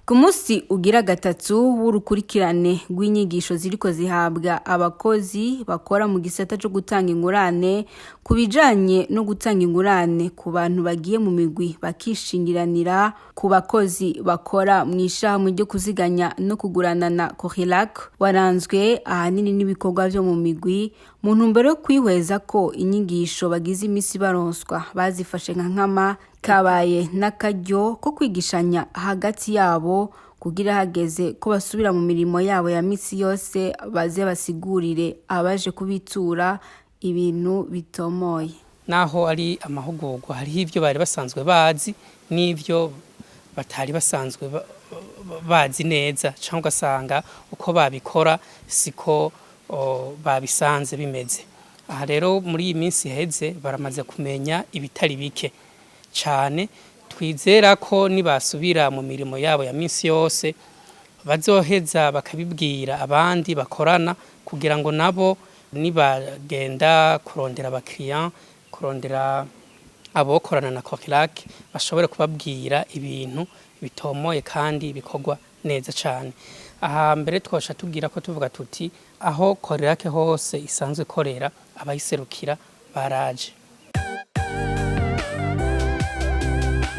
Ku munsi ugira gatatu w'urukurikirane rw'inyigisho ziriko zihabwa abakozi bakora mu gisata cyo gutanga ingurane ku bijanye no gutanga ingurane ku bantu bagiye mu migwi bakishingiranira ku bakozi bakora mu ishyirahamwe ryo kuziganya no kuguranana Cohilac waranzwe ahanini n'ibikorwa byo mu migwi mu ntumbero yo kwihweza ko inyigisho bagize imisi baronswa bazifashe nka nkama kabaye n'akaryo ko kwigishanya hagati yabo kugira hageze ko basubira mu mirimo yabo ya misi yose baze basigurire abaje kubitura ibintu bitomoye. Naho ari amahugurwa hariho ivyo bari basanzwe bazi n'ivyo batari basanzwe bazi neza cyangwa asanga uko babikora siko babisanze bimeze. Aha rero muri iyi minsi heze baramaze kumenya ibitari bike cyane. Twizera ko nibasubira mu mirimo yabo ya minsi yose bazoheza bakabibwira abandi bakorana kugira ngo nabo nibagenda kurondera abakiriya kurondera abokorana na Cohilac bashobore kubabwira ibintu bitomoye kandi bikorwa neza cyane. Aha mbere twosha tubwira ko tuvuga tuti aho Cohilac hose isanzwe korera abayiserukira baraje.